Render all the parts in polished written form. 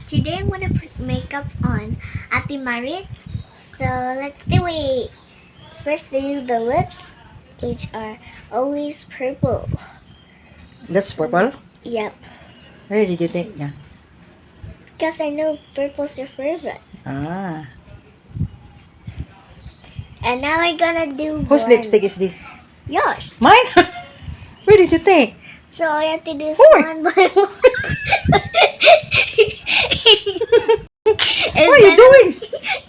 Today I'm gonna put makeup on Ate Marith. So let's do it. First do the lips, which are always purple. That's purple? Yep. Where did you take that? Because I know purple's your favorite. Ah. And now we're gonna do Whose blend. lipstick is this? Yours. Mine? Where did you take? So I have to do this Hoy! one by one. What are you doing?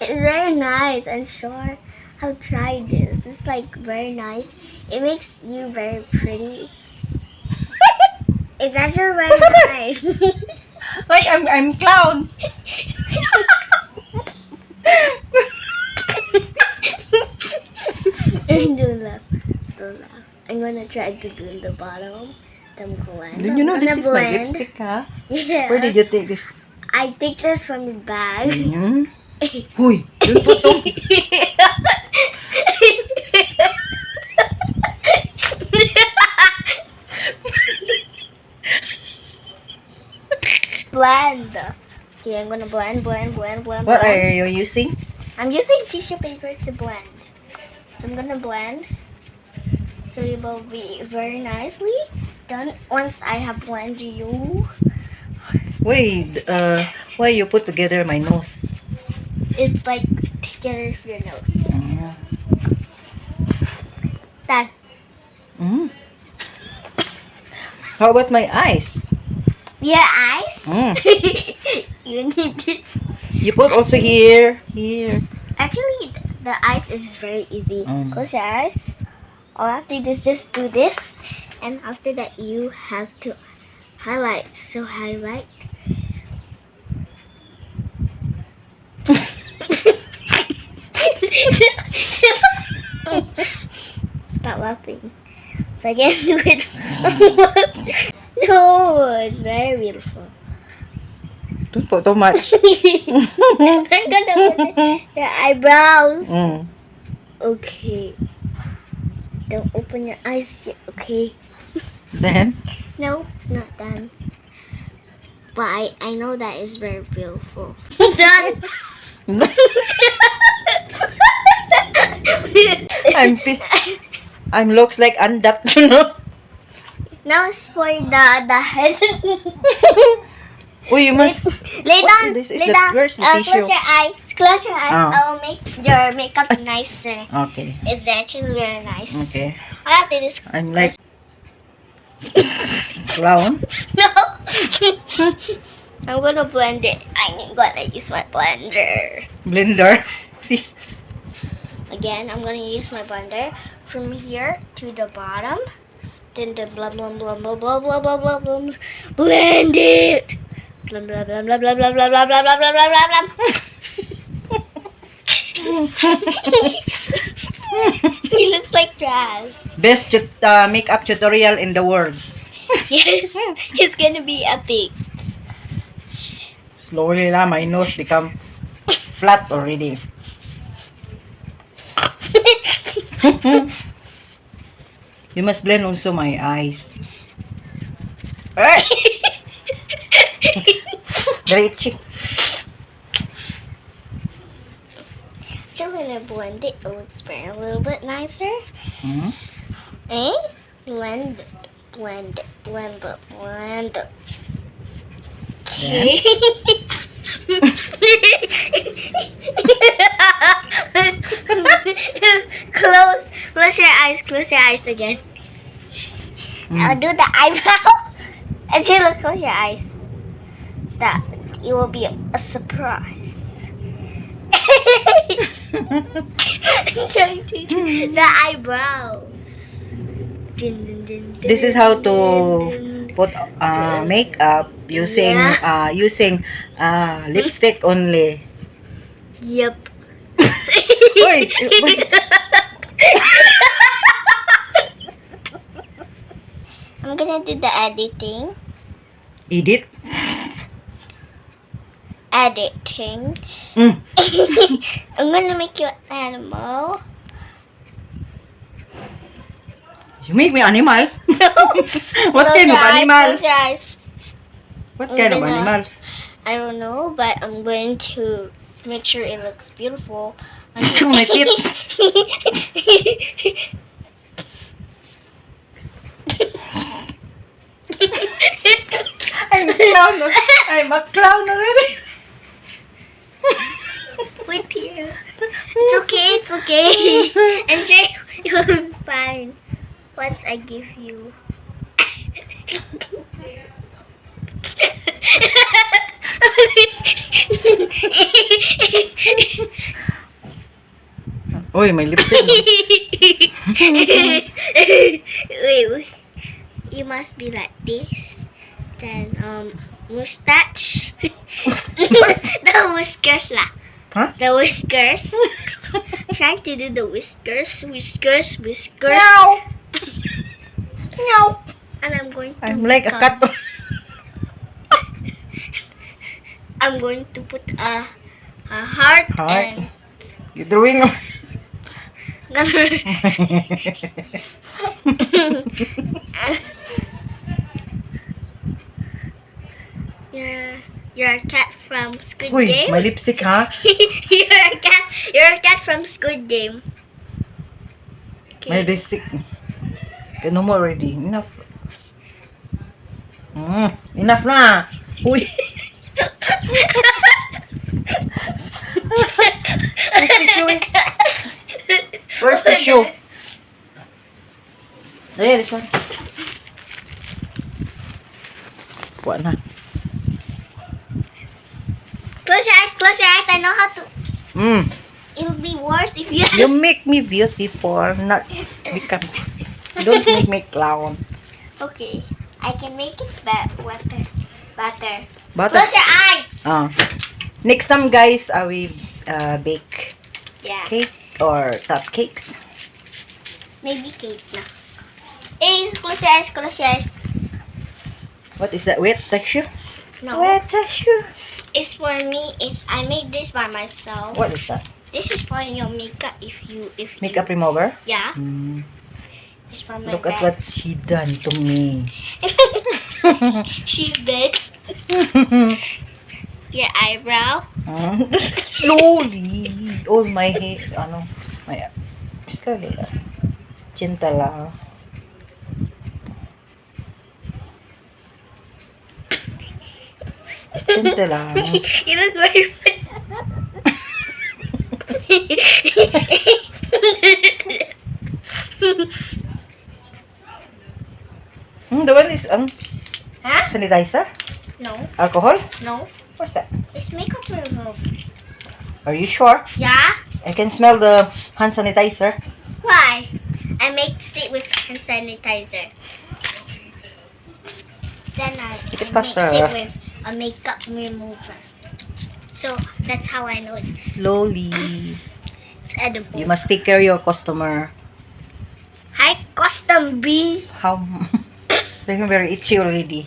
It's very nice. I'm sure I've tried this. It's like very nice. It makes you very pretty. It's actually very nice. Like I'm clown. Don't laugh. Don't laugh. I'm gonna try to do the bottom. Then blend. Did you know I'm this gonna is my blend. lipstick, huh? Yeah. Where did you take this? I take this from the bag. Huy, don't put on. Blend. Okay, I'm gonna blend. What are you using? I'm using tissue paper to blend. So I'm gonna blend. So it will be very nicely done once I have blended you. Wait, why you put together my nose? It's like together with your nose. Done. Mm. How about my eyes? Your eyes? You need this. You put also here. Actually, the eyes is very easy. Mm. Close your eyes. All I have to do is just do this. And after that, you have to highlight. So highlight. Stop laughing. So again, do it. No, it's very beautiful. Don't put too much. I'm gonna put your eyebrows. Mm. Okay. Don't open your eyes yet, okay? Then? No, not done. But I know that is very beautiful. Done. I'm looks like undat, you know. Now it's for the head. Oh, you must. Lay down. This is lay the down. where's the tissue? Close your eyes. Close your eyes. Oh. I'll make your makeup nicer. Okay. It's actually very nice. Okay. I have to do this. I'm like clown. No. I'm gonna blend it. I'm gonna use my blender. Blender. Again, I'm gonna use my blender from here to the bottom. Then the blah blah blah blah blah blah blah blah blah. Blend it. Blah blah blah blah blah blah blah blah blah blah blah blah blah. He looks like trash. Best makeup tutorial in the world. Yes, it's gonna be epic. Slowly lah, my nose become flat already. You must blend also my eyes. Ay! Very itchy. So I'm gonna blend it. It looks a little bit nicer. Mm-hmm. Eh? Blend it. Blend it. Blend it. Blend it. Okay. Close your eyes. Close your eyes again. I'll do the eyebrow. Actually, close your eyes. That it will be a surprise. I'm trying to do the eyebrows. This is how to put makeup using using lipstick only. Yep. Wait, wait. I'm gonna do the editing. Edit? Editing. Mm. I'm gonna make you an animal. You make me animal? What Close kind your of eyes, animals? Close your eyes. What kind of Gonna- animals? I don't know, but I'm going to make sure it looks beautiful. My teeth. I'm a clown. I'm a clown already. With you. It's okay, it's okay. Enjoy. You'll be fine once I give you. Uy, may lipstick. Wait. You must be like this. Then mustache. The whiskers lah. Huh? The whiskers. Try to do the whiskers. Whiskers. Meow. Meow. And I'm going to I'm like a cat. I'm going to put a heart. And You're doing. You're a cat from Squid Uy, Game. may lipstick ha? You're a cat from Squid Game. May lipstick. Okay, no more already. Enough. Enough na. Uy. Where's the shoe? Where's the shoe? There, this one. What na? Close your eyes. Close your eyes. I know how to. It'll be worse if you. You make me beautiful, not become. Don't make me clown. Okay, I can make it better. Butter. Close your eyes. Next time, guys, I will bake Yeah. cake or top cakes. Maybe cake na. Hey, close your eyes. Close your eyes. What is that? Wet tissue? No. Wet tissue. It's for me. I made this by myself. What is that? This is for your makeup. If Makeup remover? Yeah. It's for my Look at what best. she done to me. She's dead. Your eyebrow. Slowly. All my hair. My slowly lang. Gentle lang. Gentle lang. You look very funny. The one is Huh? sanitizer? No. Alcohol? No. What's that? It's makeup remover. Are you sure? Yeah. I can smell the hand sanitizer. Why? I mix it with hand sanitizer. Then I It is mix faster. it with a makeup remover. So that's how I know it's Slowly. edible. You must take care of your customer. Hi, custom B. How? They're very itchy already.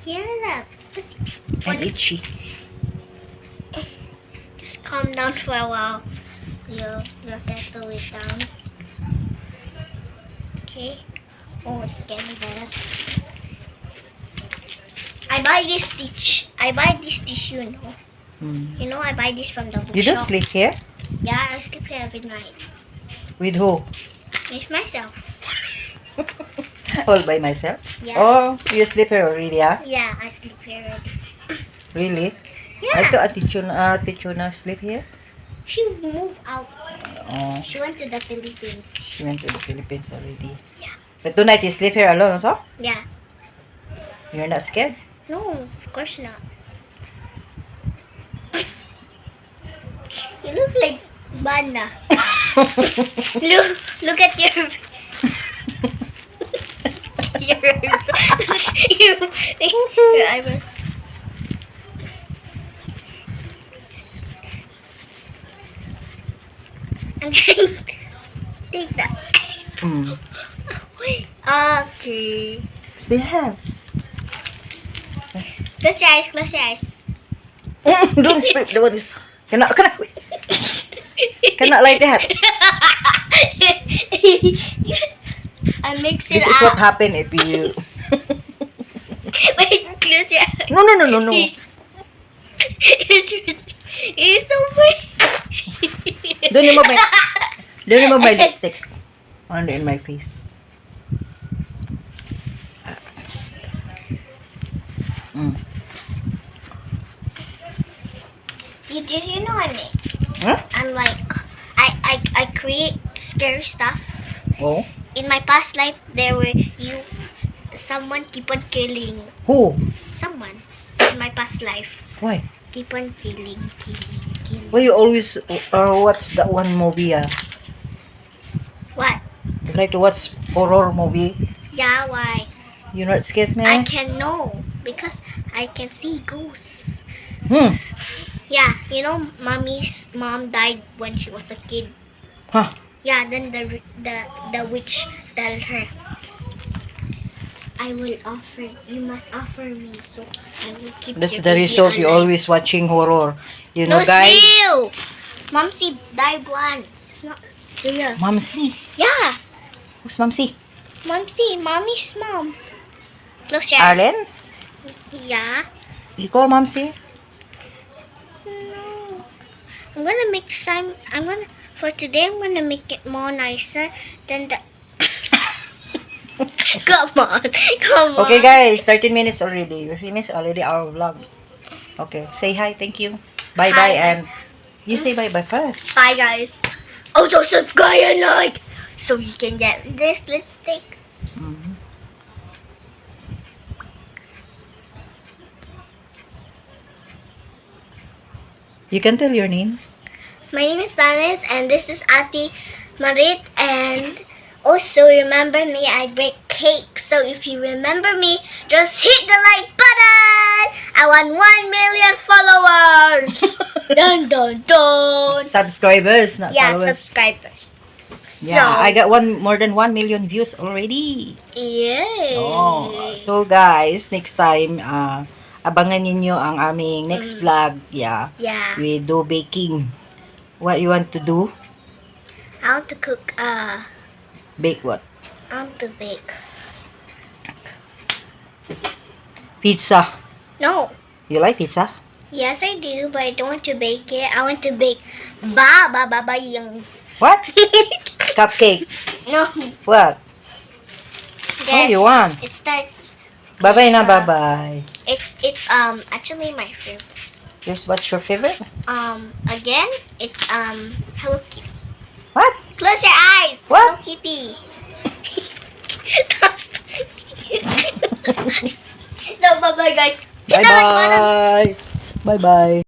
Yeah, And itchy. just calm down for a while. You'll settle it down. Okay. Oh, it's getting better. I buy this tissue, you know. You know, I buy this from the bookshop. You don't sleep here? Yeah, I sleep here every night. With who? With myself. All by myself? Yeah. Oh, you sleep here already, ah? Yeah, I sleep here already. Really? Yeah. I thought Tichuna sleep here. She moved out. Oh, She went to the Philippines. she went to the Philippines already. Yeah. But tonight you sleep here alone also? Yeah. You're not scared? No, of course not. You look like Bana. look at your your eyebrows. I'm trying to take that. Okay. Still have. Close your eyes, close your eyes. Don't spray. The one is... Cannot like that. I mix it This is up. what happened if you... Wait, close your eyes. No, no, no, no, no. It's so pretty. Don't remove my lipstick. Under in my face. Did you know Huh? I'm like I create scary stuff. Oh. In my past life, someone keep on killing Who? someone. In my past life, Why? keep on killing. Why you always watch that one movie? What? You like to watch horror movie? Yeah, why? You not scared, I man? can know because I can see ghosts. Hmm. Yeah, you know, mommy's mom died when she was a kid. Huh. Yeah, then the witch tell her, you must offer me, so I will keep That's your the baby result. You alive." always watching horror. You No, know, guys. still! Momsy died one. No, serious. Momsy. Yeah, Who's Momsy? Momsy, mommy's mom. Close your eyes. Arlen? Yeah. You call Momsy? No. For today, I'm gonna make it more nicer than the... Come on. Okay, guys. 13 minutes already. We finished already our vlog. Okay. Say hi. Thank you. Bye-bye. Hi, guys. And you say bye-bye first. Bye, guys. Also, subscribe and like so you can get this lipstick. You can tell your name. My name is Danis, and this is Ate Marith. And also remember me, I bake cake. So if you remember me, just hit the like button. I want 1 million followers. Dun dun dun. Subscribers, not Yeah, followers. subscribers. Yeah, So, I got more than 1 million views already. yay. Oh, so guys, next time, abangan niyo ang aming next vlog. Yeah, Yeah. we do baking. What you want to do? I want to cook. Bake what? I want to bake. Pizza. No. You like pizza? Yes, I do, but I don't want to bake it. I want to bake ba yung. What? Cupcake. No. What? Yes. you want? It starts. Bye-bye na, bye-bye. It's actually my favorite. What's your favorite? Again, it's Hello Kitty. What? Close your eyes. What? Hello Kitty. So bye bye guys. Hit the like button. Bye-bye. Bye-bye.